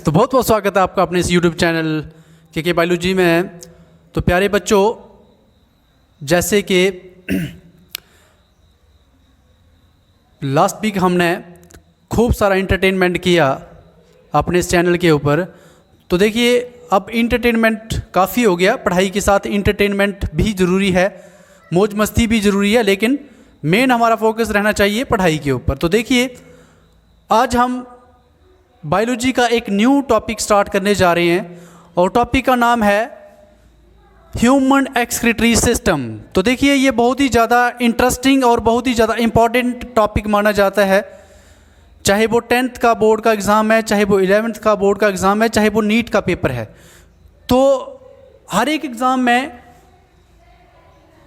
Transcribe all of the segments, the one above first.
तो बहुत बहुत स्वागत है आपका अपने इस YouTube चैनल के बायोलॉजी में। तो प्यारे बच्चों, जैसे कि लास्ट वीक हमने खूब सारा इंटरटेनमेंट किया अपने इस चैनल के ऊपर। तो देखिए, अब इंटरटेनमेंट काफ़ी हो गया, पढ़ाई के साथ इंटरटेनमेंट भी ज़रूरी है, मौज मस्ती भी ज़रूरी है, लेकिन मेन हमारा फोकस रहना चाहिए पढ़ाई के ऊपर। तो देखिए, आज हम बायोलॉजी का एक न्यू टॉपिक स्टार्ट करने जा रहे हैं और टॉपिक का नाम है ह्यूमन एक्सक्रीटरी सिस्टम। तो देखिए, ये बहुत ही ज़्यादा इंटरेस्टिंग और बहुत ही ज़्यादा इम्पॉर्टेंट टॉपिक माना जाता है, चाहे वो 10th का बोर्ड का एग्ज़ाम है, चाहे वो 11th का बोर्ड का एग्ज़ाम है, चाहे वो नीट का पेपर है। तो हर एक एग्ज़ाम में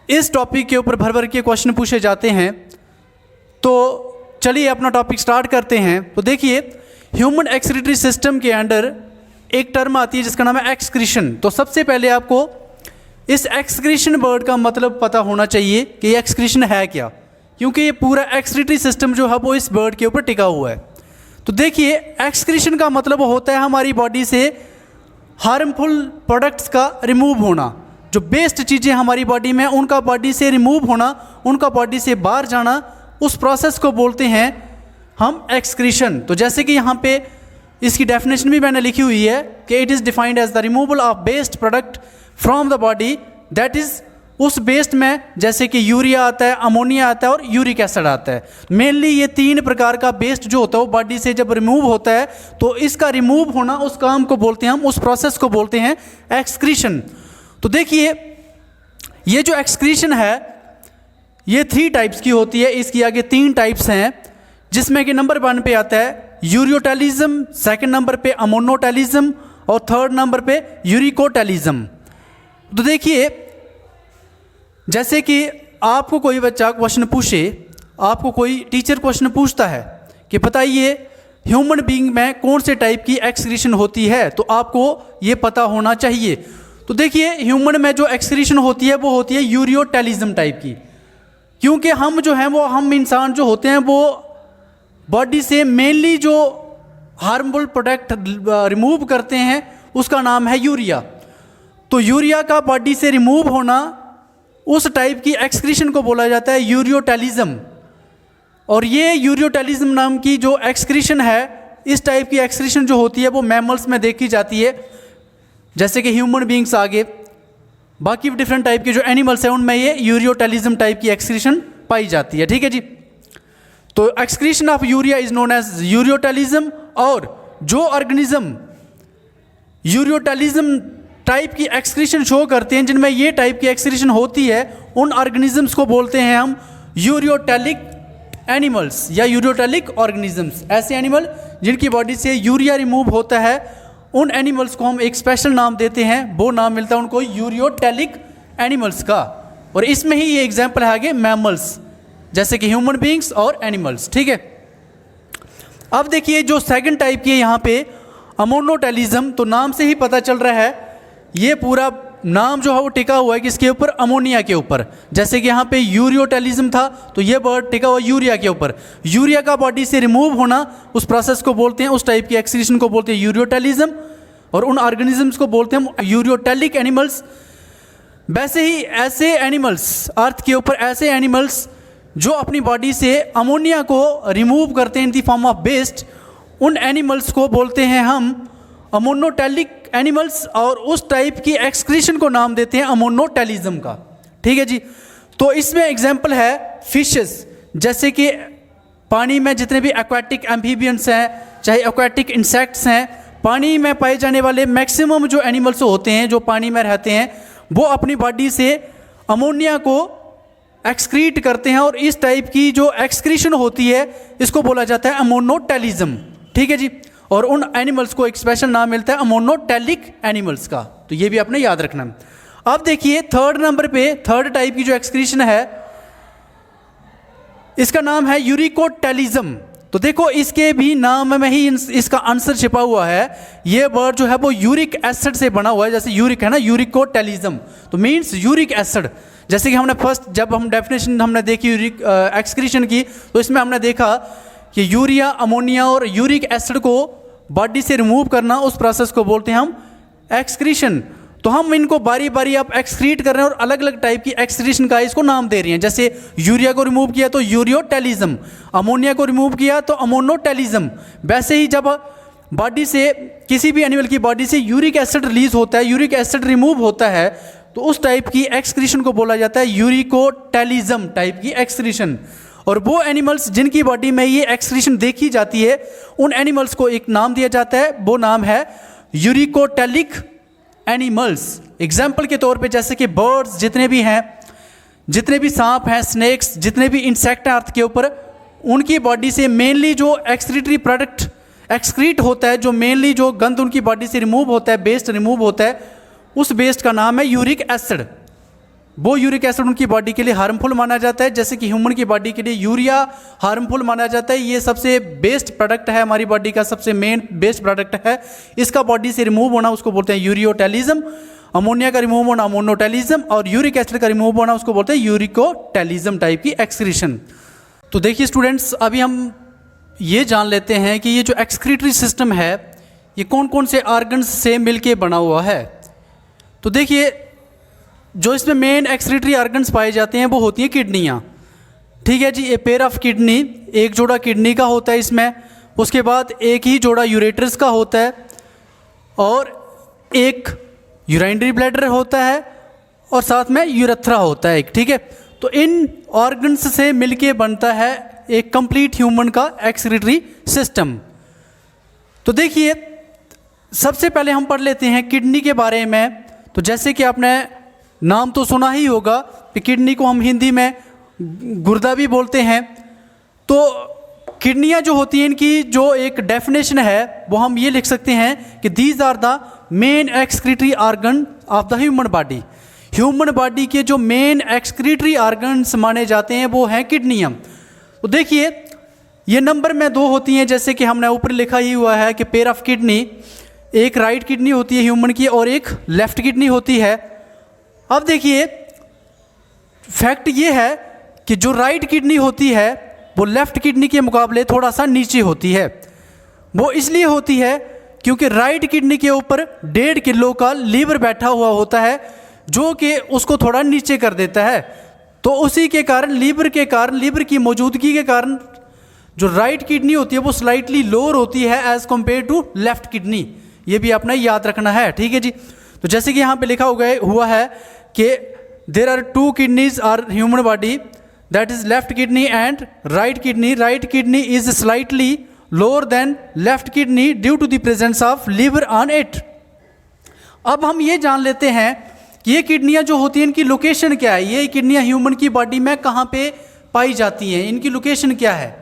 इस टॉपिक के ऊपर भर भर के क्वेश्चन पूछे जाते हैं। तो चलिए अपना टॉपिक स्टार्ट करते हैं। तो देखिए, ह्यूमन एक्सक्रीटरी सिस्टम के अंडर एक टर्म आती है जिसका नाम है एक्सक्रीशन। तो सबसे पहले आपको इस एक्सक्रीशन वर्ड का मतलब पता होना चाहिए कि ये एक्सक्रीशन है क्या, क्योंकि ये पूरा एक्सक्रीटरी सिस्टम जो है वो इस वर्ड के ऊपर टिका हुआ है। तो देखिए, एक्सक्रीशन का मतलब होता है हमारी बॉडी से हार्मफुल प्रोडक्ट्स का रिमूव होना। जो बेस्ट चीज़ें हमारी बॉडी में उनका बॉडी से रिमूव होना, उनका बॉडी से बाहर जाना, उस प्रोसेस को बोलते हैं हम एक्सक्रीशन। तो जैसे कि यहाँ पे इसकी डेफिनेशन भी मैंने लिखी हुई है कि it is defined as the removal of waste product from the body, that is उस बेस्ट में जैसे कि यूरिया आता है, अमोनिया आता है और यूरिक एसिड आता है। मेनली ये 3 प्रकार का बेस्ट जो होता है वो बॉडी से जब रिमूव होता है तो इसका रिमूव होना, उस काम को बोलते हैं हम, उस प्रोसेस को बोलते हैं एक्सक्रीशन। तो देखिए, ये जो एक्सक्रीशन है ये 3 टाइप्स की होती है। इसकी आगे 3 टाइप्स हैं, जिसमें कि नंबर 1 पे आता है यूरियोटेलिज्म, सेकंड नंबर पे अमोनोटेलिज्म और थर्ड नंबर पे यूरिकोटेलिज्म। तो देखिए, जैसे कि आपको कोई बच्चा क्वेश्चन पूछे, आपको कोई टीचर क्वेश्चन पूछता है कि बताइए ह्यूमन बीइंग में कौन से टाइप की एक्सक्रीशन होती है, तो आपको ये पता होना चाहिए। तो देखिए, ह्यूमन में जो एक्सक्रीशन होती है वो होती है यूरियोटेलिज्म टाइप की, क्योंकि हम जो हैं वो, हम इंसान जो होते हैं वो बॉडी से मेनली जो हार्मफुल प्रोडक्ट रिमूव करते हैं उसका नाम है यूरिया। तो यूरिया का बॉडी से रिमूव होना, उस टाइप की एक्सक्रीशन को बोला जाता है यूरियोटेलिज्म। और ये यूरियोटेलिज्म नाम की जो एक्सक्रीशन है, इस टाइप की एक्सक्रीशन जो होती है वो मैमल्स में देखी जाती है, जैसे कि ह्यूमन बीइंग्स आगे बाकी डिफरेंट टाइप के जो एनिमल्स हैं उनमें ये यूरियोटेलिज्म टाइप की एक्सक्रीशन पाई जाती है। ठीक है जी। तो excretion of urea is known as ureotelism. और जो ऑर्गेनिज्म यूरियोटेलिज्म टाइप की एक्सक्रीशन शो करते हैं, जिनमें ये टाइप की एक्सक्रीशन होती है, उन ऑर्गेनिजम्स को बोलते हैं हम यूरियोटेलिक एनिमल्स या यूरियोटेलिक ऑर्गेनिजम्स। ऐसे एनिमल जिनकी बॉडी से यूरिया रिमूव होता है, उन एनिमल्स को हम एक स्पेशल नाम देते हैं, वो नाम मिलता है उनको यूरियोटेलिक एनिमल्स का। और इसमें ही ये एग्जाम्पल है आगे मैमल्स, जैसे कि ह्यूमन बीइंग्स और एनिमल्स। ठीक है। अब देखिए, जो सेकंड टाइप की है यहाँ पे अमोनोटेलिज्म, तो नाम से ही पता चल रहा है, ये पूरा नाम जो है वो टिका हुआ है किसके ऊपर, अमोनिया के ऊपर। जैसे कि यहाँ पे यूरियोटेलिज्म था तो ये वर्ड टिका हुआ यूरिया के ऊपर। यूरिया का बॉडी से रिमूव होना, उस प्रोसेस को बोलते हैं, उस टाइप की एक्सक्रीशन को बोलते हैं यूरियोटेलिज्म। और उन ऑर्गेनिजम्स को बोलते हैं यूरियोटेलिक एनिमल्स। वैसे ही ऐसे एनिमल्स, अर्थ के ऊपर ऐसे एनिमल्स जो अपनी बॉडी से अमोनिया को रिमूव करते हैं in the form of waste, उन एनिमल्स को बोलते हैं हम अमोनोटेलिक एनिमल्स। और उस टाइप की एक्सक्रीशन को नाम देते हैं अमोनोटेलिज्म का। ठीक है जी। तो इसमें एग्जांपल है फिशेस, जैसे कि पानी में जितने भी एक्वाटिक एम्फीबियंस हैं, चाहे एक्वाटिक इंसेक्ट्स हैं, पानी में पाए जाने वाले मैक्सिमम जो एनिमल्स होते हैं जो पानी में रहते हैं, वो अपनी बॉडी से अमोनिया को एक्सक्रीट करते हैं। और इस टाइप की जो एक्सक्रीशन होती है इसको बोला जाता है अमोनोटेलिज्म। ठीक है जी। और उन एनिमल्स को एक स्पेशल नाम मिलता है अमोनोटेलिक एनिमल्स का। तो ये भी आपने याद रखना। अब देखिए, थर्ड नंबर पे थर्ड टाइप की जो एक्सक्रीशन है, इसका नाम है यूरिकोटेलिज्म। तो देखो, इसके भी नाम में ही इसका आंसर छिपा हुआ है। ये वर्ड जो है वो यूरिक एसिड से बना हुआ है, जैसे यूरिक है ना, यूरिकोटेलिज्म तो मीन्स यूरिक एसिड। जैसे कि हमने फर्स्ट जब हम डेफिनेशन हमने देखी यूरिक एक्सक्रीशन की, तो इसमें हमने देखा कि यूरिया, अमोनिया और यूरिक एसिड को बॉडी से रिमूव करना, उस प्रोसेस को बोलते हैं हम एक्सक्रीशन। तो हम इनको बारी बारी आप एक्सक्रीट कर रहे हैं और अलग अलग टाइप की एक्सक्रीशन का इसको नाम दे रही हैं। जैसे यूरिया को रिमूव किया तो यूरियोटेलिज्म, अमोनिया को रिमूव किया तो अमोनोटेलिज्म। वैसे ही जब बॉडी से, किसी भी एनिमल की बॉडी से यूरिक एसिड रिलीज होता है, यूरिक एसिड रिमूव होता है, तो उस टाइप की एक्सक्रीशन को बोला जाता है यूरिकोटेलिज्म टाइप की एक्सक्रीशन। और वो एनिमल्स जिनकी बॉडी में ये एक्सक्रीशन देखी जाती है, उन एनिमल्स को एक नाम दिया जाता है, वो नाम है यूरिकोटेलिक एनिमल्स। एग्जाम्पल के तौर पे जैसे कि बर्ड्स जितने भी हैं, जितने भी सांप हैं, स्नेक्स, जितने भी इंसेक्ट हैं अर्थ के ऊपर, उनकी बॉडी से मेनली जो एक्सक्रीटरी प्रोडक्ट एक्सक्रीट होता है, जो मेनली जो गंद उनकी बॉडी से रिमूव होता है, बेस्ट रिमूव होता है, उस बेस्ट का नाम है यूरिक एसिड। वो यूरिक एसिड उनकी बॉडी के लिए हार्मफुल माना जाता है, जैसे कि ह्यूमन की बॉडी के लिए यूरिया हार्मफुल माना जाता है। ये सबसे बेस्ट प्रोडक्ट है, हमारी बॉडी का सबसे मेन बेस्ट प्रोडक्ट है। इसका बॉडी से रिमूव होना उसको बोलते हैं यूरियोटेलिज्म, अमोनिया का रिमूव होना अमोनोटेलिज्म, और यूरिक एसिड का रिमूव होना उसको बोलते हैं यूरिकोटेलिज्म टाइप की एक्सक्रीशन। तो देखिए स्टूडेंट्स, अभी हम ये जान लेते हैं कि ये जो एक्सक्रीटरी सिस्टम है ये कौन कौन से ऑर्गन्स से मिलके बना हुआ है। तो देखिए, जो इसमें मेन एक्सक्रीटरी ऑर्गन्स पाए जाते हैं वो होती हैं किडनियाँ। ठीक है जी, ए पेयर ऑफ किडनी, एक जोड़ा किडनी का होता है इसमें। उसके बाद एक ही जोड़ा यूरेटर्स का होता है, और एक यूराइनरी ब्लैडर होता है, और साथ में यूरेथ्रा होता है एक। ठीक है, तो इन ऑर्गन्स से मिलके बनता है एक कंप्लीट ह्यूमन का एक्सक्रीटरी सिस्टम। तो देखिए, सबसे पहले हम पढ़ लेते हैं किडनी के बारे में। तो जैसे कि आपने नाम तो सुना ही होगा कि किडनी को हम हिंदी में गुर्दा भी बोलते हैं। तो किडनियाँ जो होती हैं, इनकी जो एक डेफिनेशन है वो हम ये लिख सकते हैं कि these are the main excretory organ of the human body. Human body के जो मेन एक्सक्रीटरी ऑर्गन्स माने जाते हैं वो हैं किडनियाँ। तो देखिए, ये नंबर में 2 होती हैं, जैसे कि हमने ऊपर लिखा ही हुआ है कि पेयर ऑफ किडनी, एक राइट किडनी होती है ह्यूमन की और एक लेफ्ट किडनी होती है। अब देखिए, फैक्ट ये है कि जो राइट किडनी होती है वो लेफ्ट किडनी के मुकाबले थोड़ा सा नीचे होती है। वो इसलिए होती है क्योंकि राइट किडनी के ऊपर 1.5 किलो का लीवर बैठा हुआ होता है, जो कि उसको थोड़ा नीचे कर देता है। तो उसी के कारण, लीवर की मौजूदगी के कारण जो राइट किडनी होती है वो स्लाइटली लोअर होती है as compare to left kidney. ये भी आपने याद रखना है। ठीक है जी, तो जैसे कि यहाँ पे लिखा हुआ है कि there are 2 kidneys are human body, that is left kidney and right kidney. Right kidney is slightly lower than left kidney due to the presence of liver on it. अब हम ये जान लेते हैं कि ये किडनियाँ जो होती हैं इनकी लोकेशन क्या है, ये किडनियाँ ह्यूमन की बॉडी में कहाँ पे पाई जाती हैं, इनकी लोकेशन क्या है।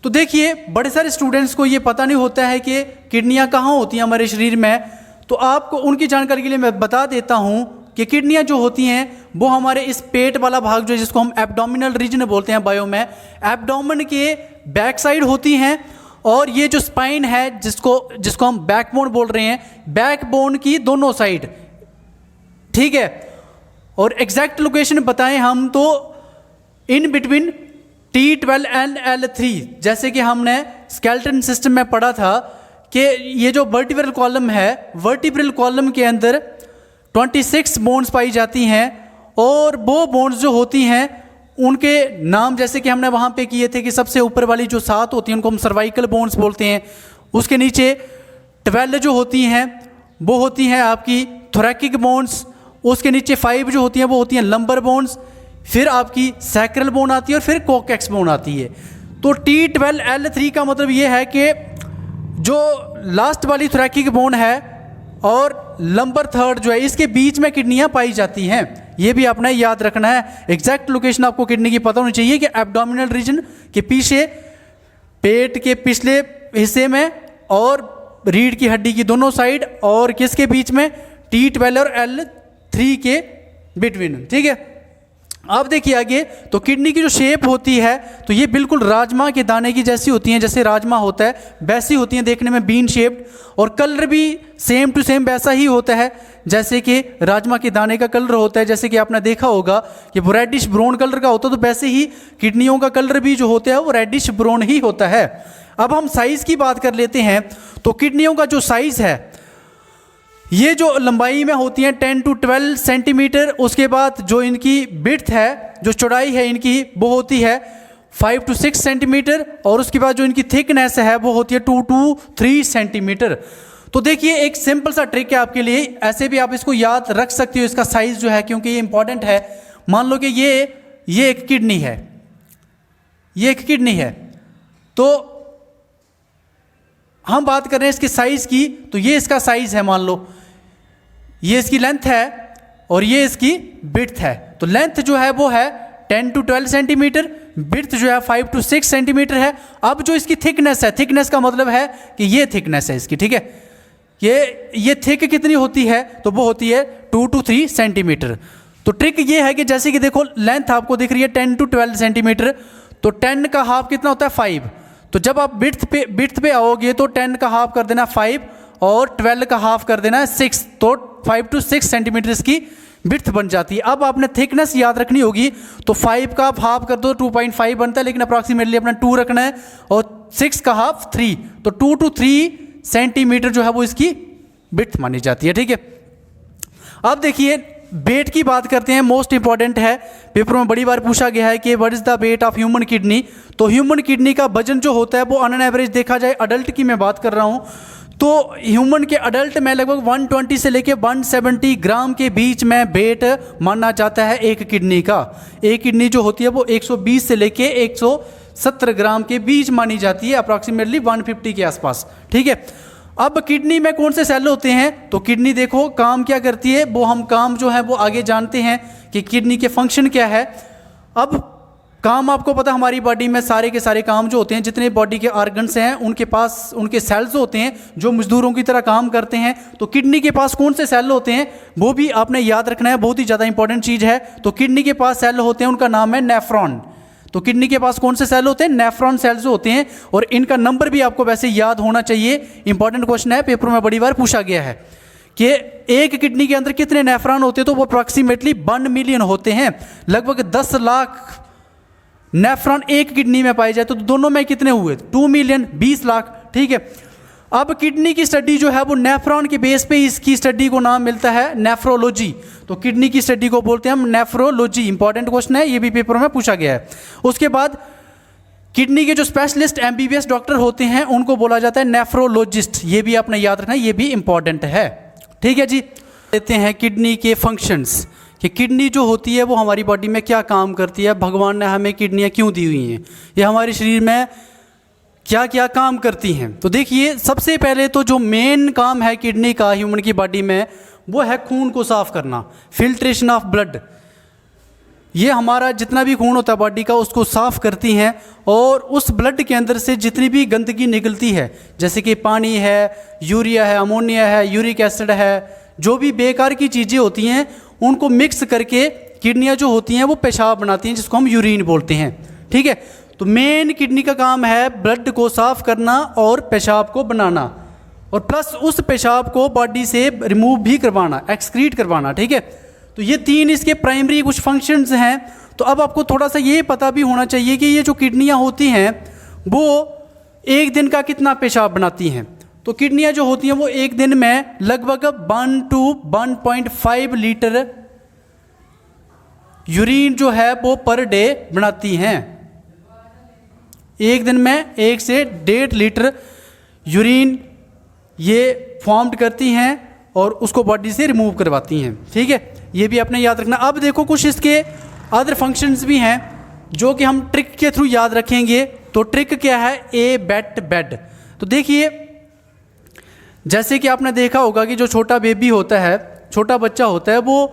तो देखिए, बड़े सारे स्टूडेंट्स को ये पता नहीं होता है कि किडनियाँ कहाँ होती हैं हमारे शरीर में। तो आपको उनकी जानकारी के लिए मैं बता देता हूँ कि किडनियाँ जो होती हैं वो हमारे इस पेट वाला भाग जो है, जिसको हम एब्डोमिनल रीजन बोलते हैं बायो में, एब्डोमेन के बैक साइड होती हैं। और ये जो स्पाइन है, जिसको हम बैकबोन बोल रहे हैं, बैकबोन की दोनों साइड। ठीक है, और एग्जैक्ट लोकेशन बताएं हम तो in between T12 and L3। जैसे कि हमने स्केलेटन सिस्टम में पढ़ा था कि ये जो वर्टिब्रल कॉलम है, वर्टिब्रल कॉलम के अंदर 26 बोन्स पाई जाती हैं, और वो बोन्स जो होती हैं उनके नाम जैसे कि हमने वहाँ पे किए थे कि सबसे ऊपर वाली जो 7 होती हैं उनको हम सर्वाइकल बोन्स बोलते हैं। उसके नीचे 12 जो होती हैं वो होती हैं आपकी थोरैकिक बोन्स। उसके नीचे 5 जो होती हैं वो होती हैं लंबर बोन्स। फिर आपकी सैक्रल बोन आती है और फिर कोकेक्स बोन आती है। तो T12 L3 का मतलब ये है कि जो लास्ट वाली थोरैकिक बोन है और लंबर थर्ड जो है, इसके बीच में किडनियाँ पाई जाती हैं। ये भी आपने याद रखना है। एग्जैक्ट लोकेशन आपको किडनी की पता होनी चाहिए कि एब्डोमिनल रीजन के पीछे, पेट के पिछले हिस्से में और रीढ़ की हड्डी की दोनों साइड, और किसके बीच में, T12 और L3 के बिटवीन। ठीक है, अब देखिए आगे, तो किडनी की जो शेप होती है तो ये बिल्कुल राजमा के दाने की जैसी होती हैं। जैसे राजमा होता है वैसी होती हैं देखने में, बीन शेप्ड, और कलर भी सेम टू सेम वैसा ही होता है जैसे कि राजमा के दाने का कलर होता है। जैसे कि आपने देखा होगा कि वो रेडिश ब्राउन कलर का होता है, तो वैसे ही किडनियों का कलर भी जो होता है वो रेडिश ब्राउन ही होता है। अब हम साइज़ की बात कर लेते हैं। तो किडनियों का जो साइज़ है, ये जो लंबाई में होती हैं 10 to 12 सेंटीमीटर। उसके बाद जो इनकी विड्थ है, जो चौड़ाई है इनकी, वो होती है 5 to 6 सेंटीमीटर। और उसके बाद जो इनकी थिकनेस है वो होती है 2 to 3 सेंटीमीटर। तो देखिए एक सिंपल सा ट्रिक है आपके लिए, ऐसे भी आप इसको याद रख सकते हो इसका साइज़ जो है, क्योंकि ये इंपॉर्टेंट है। मान लो कि ये एक किडनी है, ये एक किडनी है, तो हम बात कर रहे हैं इसके साइज़ की। तो ये इसका साइज़ है, मान लो ये इसकी लेंथ है और ये इसकी विड्थ है। तो लेंथ जो है वो है 10 to 12 सेंटीमीटर, विड्थ जो है 5 to 6 सेंटीमीटर है। अब जो इसकी थिकनेस है, थिकनेस का मतलब है कि ये थिकनेस है इसकी, ठीक है। ये थिक कितनी होती है, तो वो होती है 2 to 3 सेंटीमीटर। तो ट्रिक ये है कि जैसे कि देखो लेंथ आपको दिख रही है 10 to 12 सेंटीमीटर, तो 10 का हाफ कितना होता है 5। तो जब आप विड्थ पे आओगे तो 10 का हाफ कर देना 5 और 12 का हाफ कर देना 6, तो 5 to 6 सेंटीमीटर इसकी विड्थ बन जाती है। अब आपने थिकनेस याद रखनी होगी, तो 5 का आप हाफ कर दो 2.5 बनता है, लेकिन अप्रॉक्सीमेटली अपना 2 रखना है, और 6 का हाफ 3, तो 2 to 3 सेंटीमीटर जो है वो इसकी विड्थ मानी जाती है, ठीक है। अब देखिए वेट की बात करते हैं, मोस्ट इंपॉर्टेंट है, पेपर में बड़ी बार पूछा गया है कि what is the weight of human kidney. तो ह्यूमन किडनी का वजन जो होता है वो ऑन एन एवरेज देखा जाए, अडल्ट की मैं बात कर रहा हूँ, तो ह्यूमन के अडल्ट में लगभग 120 से लेके 170 ग्राम के बीच में वेट माना जाता है एक किडनी का। एक किडनी जो होती है वो 120 से लेके 170 ग्राम के बीच मानी जाती है, अप्रॉक्सीमेटली 150 के आसपास, ठीक है। अब किडनी में कौन से सेल होते हैं, तो किडनी देखो काम क्या करती है, वो हम काम जो है वो आगे जानते हैं कि किडनी के फंक्शन क्या है। अब काम आपको पता, हमारी बॉडी में सारे के सारे काम जो होते हैं, जितने बॉडी के ऑर्गन्स हैं उनके पास उनके सेल्स होते हैं जो मजदूरों की तरह काम करते हैं। तो किडनी के पास कौन से सेल होते हैं वो भी आपने याद रखना है, बहुत ही ज़्यादा इंपॉर्टेंट चीज़ है। तो किडनी के पास सेल होते हैं, उनका नाम है नेफ्रॉन। तो किडनी के पास कौन से सेल होते हैं, नेफ्रॉन सेल्स होते हैं, और इनका नंबर भी आपको वैसे याद होना चाहिए। इंपॉर्टेंट क्वेश्चन है, पेपर में बड़ी बार पूछा गया है कि एक किडनी के अंदर कितने नेफ्रॉन होते हैं, तो वो अप्रॉक्सीमेटली 1 मिलियन होते हैं। लगभग 10 लाख नेफ्रॉन एक किडनी में पाए जाए, तो दोनों में कितने हुए, 2 मिलियन, 20 लाख, ठीक है। अब किडनी की स्टडी जो है वो नेफ्रॉन के बेस पे इसकी स्टडी को नाम मिलता है नेफ्रोलॉजी। तो किडनी की स्टडी को बोलते हैं हम नेफ्रोलॉजी। इंपॉर्टेंट क्वेश्चन है, ये भी पेपर में पूछा गया है। उसके बाद किडनी के जो स्पेशलिस्ट MBBS डॉक्टर होते हैं उनको बोला जाता है नेफ्रोलॉजिस्ट। ये भी आपने याद रखना है, ये भी इंपॉर्टेंट है, ठीक है जी। लेते हैं किडनी के फंक्शंस, कि किडनी जो होती है वो हमारी बॉडी में क्या काम करती है, भगवान ने हमें किडनियाँ क्यों दी हुई हैं, ये हमारे शरीर में क्या क्या काम करती हैं। तो देखिए सबसे पहले तो जो मेन काम है किडनी का ह्यूमन की बॉडी में, वो है खून को साफ करना, फिल्ट्रेशन ऑफ ब्लड। ये हमारा जितना भी खून होता है बॉडी का उसको साफ करती हैं, और उस ब्लड के अंदर से जितनी भी गंदगी निकलती है, जैसे कि पानी है, यूरिया है, अमोनिया है, यूरिक एसिड है, जो भी बेकार की चीज़ें होती हैं उनको मिक्स करके किडनियाँ जो होती हैं वो पेशाब बनाती हैं, जिसको हम यूरिन बोलते हैं, ठीक है। तो मेन किडनी का काम है ब्लड को साफ करना और पेशाब को बनाना, और प्लस उस पेशाब को बॉडी से रिमूव भी करवाना, एक्सक्रीट करवाना, ठीक है। तो ये 3 इसके प्राइमरी कुछ फंक्शंस हैं। तो अब आपको थोड़ा सा ये पता भी होना चाहिए कि ये जो किडनियाँ होती हैं वो एक दिन का कितना पेशाब बनाती हैं। तो किडनियाँ जो होती हैं वो एक दिन में लगभग 1 to 1.5 लीटर यूरिन जो है वो पर डे बनाती हैं। एक दिन में 1 से 1.5 लीटर यूरिन ये फॉर्म करती हैं और उसको बॉडी से रिमूव करवाती हैं, ठीक है। ये भी आपने याद रखना। अब देखो कुछ इसके अदर फंक्शंस भी हैं जो कि हम ट्रिक के थ्रू याद रखेंगे। तो ट्रिक क्या है, ए बेट बेड। तो देखिए जैसे कि आपने देखा होगा कि जो छोटा बेबी होता है, छोटा बच्चा होता है, वो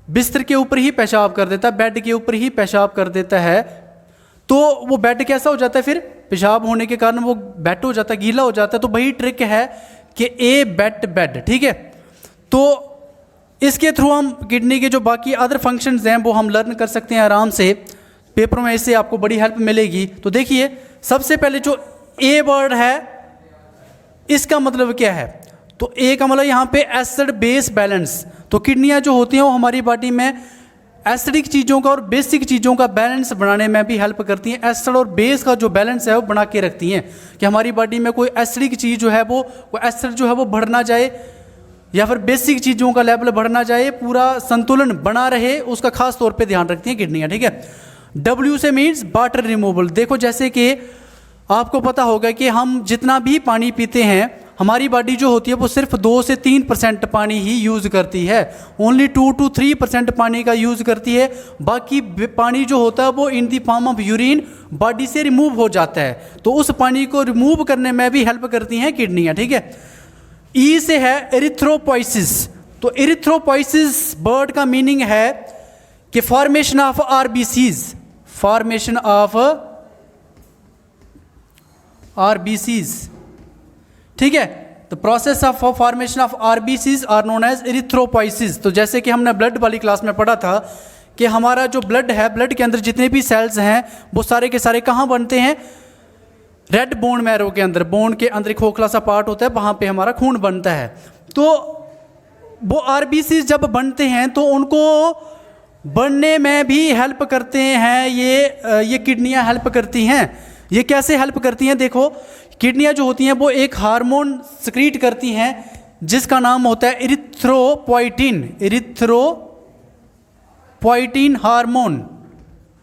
बिस्तर के ऊपर ही पेशाब कर देता है, बेड के ऊपर ही पेशाब कर देता है। तो वो बेड कैसा हो जाता है, फिर पेशाब होने के कारण वो बेट हो जाता है, गीला हो जाता है। तो वही ट्रिक है कि ए बेट बेड, ठीक है। तो इसके थ्रू हम किडनी के जो बाकी अदर फंक्शंस हैं वो हम लर्न कर सकते हैं आराम से। पेपर में इससे आपको बड़ी हेल्प मिलेगी। तो देखिए सबसे पहले जो ए वर्ड है इसका मतलब क्या है, तो ए का मतलब यहाँ पे एसिड बेस बैलेंस। तो किडनियाँ जो होती हैं वो हमारी बॉडी में एसिडिक चीज़ों का और बेसिक चीज़ों का बैलेंस बनाने में भी हेल्प करती हैं। एसिड और बेस का जो बैलेंस है वो बना के रखती हैं कि हमारी बॉडी में कोई एसिडिक चीज़ जो है वो एसिड जो है वो बढ़ ना जाए या फिर बेसिक चीज़ों का लेवल बढ़ ना जाए, पूरा संतुलन बना रहे, उसका खास तौर पे ध्यान रखती हैं किडनियाँ, ठीक है। W से मीन्स वाटर रिमूवल। देखो जैसे कि आपको पता होगा कि हम जितना भी पानी पीते हैं, हमारी बॉडी जो होती है वो सिर्फ 2 से 3% पानी ही यूज़ करती है, ओनली 2 to 3% पानी का यूज़ करती है। बाकी पानी जो होता है वो in the form of urine body से रिमूव हो जाता है, तो उस पानी को रिमूव करने में भी हेल्प करती हैं किडनियाँ, ठीक है। ई से है एरिथ्रोपोइसिस। तो एरिथ्रोपोइसिस वर्ड का मीनिंग है कि formation of RBCs, formation of RBCs, ठीक है। तो process of formation of RBCs are known as erythropoiesis. तो जैसे कि हमने ब्लड वाली क्लास में पढ़ा था कि हमारा जो ब्लड है, ब्लड के अंदर जितने भी सेल्स हैं वो सारे के सारे कहाँ बनते हैं, रेड बोन मैरो के अंदर, बोन के अंदर एक खोखला सा पार्ट होता है, वहाँ पे हमारा खून बनता है। तो वो आरबीसीज जब बनते हैं तो उनको बनने में भी हेल्प करते हैं, ये किडनियाँ हेल्प करती हैं। ये कैसे हेल्प करती हैं, देखो किडनियाँ जो होती हैं वो एक हार्मोन सिक्रीट करती हैं जिसका नाम होता है erythropoietin, erythropoietin hormone,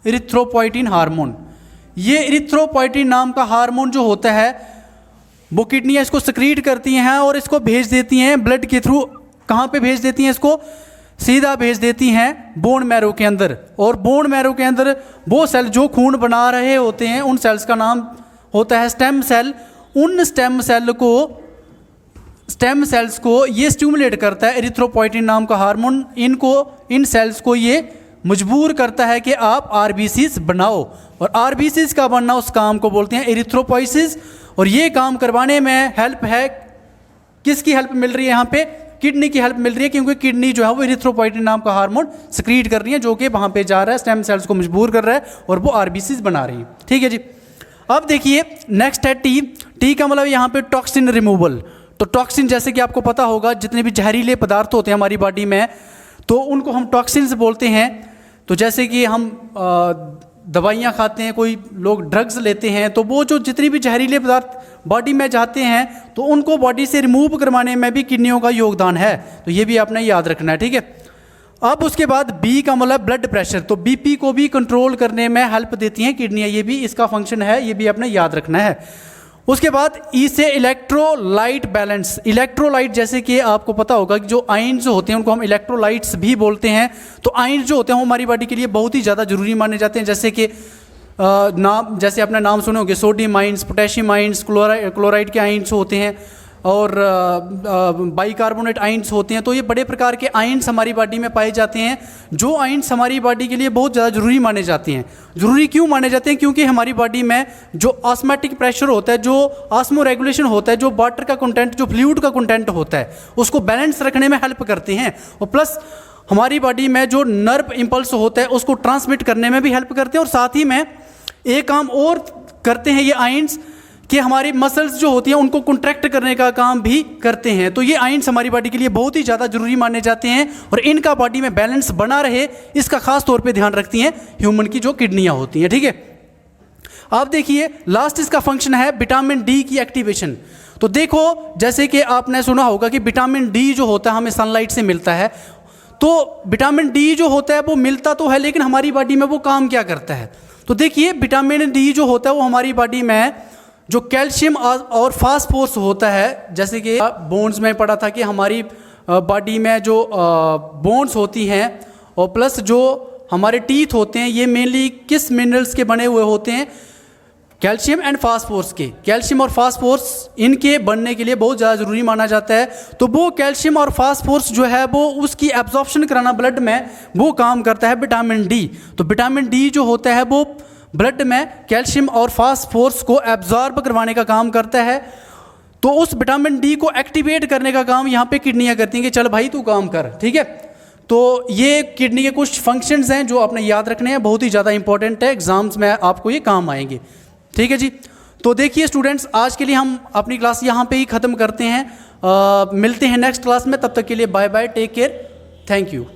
erythropoietin hormone. ये इरिथ्रोपोइटिन नाम का हार्मोन जो होता है वो किडनियाँ इसको सिक्रीट करती हैं और इसको भेज देती हैं ब्लड के थ्रू। कहाँ पे भेज देती हैं इसको, सीधा भेज देती हैं बोन मैरो के अंदर। और बोन मैरो के अंदर वो सेल जो खून बना रहे होते हैं उन सेल्स का नाम होता है स्टेम सेल। उन स्टेम सेल्स को ये स्टिमुलेट करता है एरिथ्रोपोइटिन नाम का हार्मोन, इन सेल्स को ये मजबूर करता है कि आप आरबीसीज बनाओ। और आरबीसीज का बनना उस काम को बोलते हैं एरिथ्रोपोइसिस। और ये काम करवाने में हेल्प है, किसकी हेल्प मिल रही है यहाँ पे, किडनी की हेल्प मिल रही है, क्योंकि किडनी जो है वो एरिथ्रोपोइटिन नाम का हार्मोन सिक्रीट कर रही है जो कि वहाँ पे जा रहा है, स्टेम सेल्स को मजबूर कर रहा है और वो आरबीसीज बना रही है, ठीक है जी। अब देखिए नेक्स्ट है टी। टी का मतलब यहाँ पे टॉक्सिन रिमूवल। तो टॉक्सिन जैसे कि आपको पता होगा जितने भी जहरीले पदार्थ होते हैं हमारी बॉडी में तो उनको हम टॉक्सिन्स बोलते हैं। तो जैसे कि हम दवाइयाँ खाते हैं, कोई लोग ड्रग्स लेते हैं, तो वो जो जितनी भी जहरीले पदार्थ बॉडी में जाते हैं तो उनको बॉडी से रिमूव करवाने में भी किडनियों का योगदान है। तो ये भी आपने याद रखना है, ठीक है। अब उसके बाद बी का मतलब ब्लड प्रेशर। तो बीपी को भी कंट्रोल करने में हेल्प देती हैं किडनियाँ, ये भी इसका फंक्शन है, ये भी आपने याद रखना है। उसके बाद ई से इलेक्ट्रोलाइट बैलेंस। इलेक्ट्रोलाइट जैसे कि आपको पता होगा कि जो आयन्स जो होते हैं उनको हम इलेक्ट्रोलाइट्स भी बोलते हैं। तो आयन्स जो होते हैं वो हमारी बॉडी के लिए बहुत ही ज़्यादा जरूरी माने जाते हैं। जैसे कि जैसे आपने नाम सुने होंगे, sodium ions, potassium ions, chloride के आयन्स होते हैं और बाइकार्बोनेट आयन्स होते हैं। तो ये बड़े प्रकार के आयन्स हमारी बॉडी में पाए जाते हैं, जो आयन्स हमारी बॉडी के लिए बहुत ज़्यादा ज़रूरी माने जाते हैं। ज़रूरी क्यों माने जाते हैं, क्योंकि हमारी बॉडी में जो ऑस्मोटिक प्रेशर होता है, जो ऑस्मो रेगुलेशन होता है, जो वाटर का कंटेंट, जो फ्लूइड का कंटेंट होता है, उसको बैलेंस रखने में हेल्प करते हैं। और प्लस हमारी बॉडी में जो नर्व इम्पल्स होता है उसको ट्रांसमिट करने में भी हेल्प करते हैं। और साथ ही में एक काम और करते हैं ये आयन्स कि हमारी मसल्स जो होती हैं उनको कॉन्ट्रैक्ट करने का काम भी करते हैं। तो ये आयन्स हमारी बॉडी के लिए बहुत ही ज़्यादा जरूरी माने जाते हैं और इनका बॉडी में बैलेंस बना रहे इसका खास तौर पे ध्यान रखती हैं ह्यूमन की जो किडनियाँ होती हैं, ठीक है। आप देखिए लास्ट इसका फंक्शन है विटामिन डी की एक्टिवेशन। तो देखो जैसे कि आपने सुना होगा कि विटामिन डी जो होता है हमें सनलाइट से मिलता है। तो विटामिन डी जो होता है वो मिलता तो है, लेकिन हमारी बॉडी में वो काम क्या करता है। तो देखिए विटामिन डी जो होता है वो हमारी बॉडी में जो कैल्शियम और फास्फोरस होता है, जैसे कि बोन्स में पढ़ा था कि हमारी बॉडी में जो बोन्स होती हैं और प्लस जो हमारे टीथ होते हैं ये मेनली किस मिनरल्स के बने हुए होते हैं, कैल्शियम एंड फास्फोरस के। कैल्शियम और फास्फोरस इनके बनने के लिए बहुत ज़्यादा ज़रूरी माना जाता है। तो वो कैल्शियम और फास्फोरस जो है वो उसकी एब्जॉर्प्शन कराना ब्लड में वो काम करता है विटामिन डी। तो विटामिन डी जो होता है वो ब्लड में कैल्शियम और फास्फोरस को एब्जॉर्ब करवाने का काम करता है। तो उस विटामिन डी को एक्टिवेट करने का काम यहाँ पे किडनियाँ करती हैं कि चल भाई तू काम कर, ठीक है। तो ये किडनी के कुछ फंक्शंस हैं जो आपने याद रखने हैं, बहुत ही ज़्यादा इंपॉर्टेंट है, एग्जाम्स में आपको ये काम आएंगे, ठीक है जी। तो देखिए स्टूडेंट्स, आज के लिए हम अपनी क्लास यहाँ पे ही ख़त्म करते हैं। मिलते हैं नेक्स्ट क्लास में, तब तक के लिए bye bye, take care, thank you.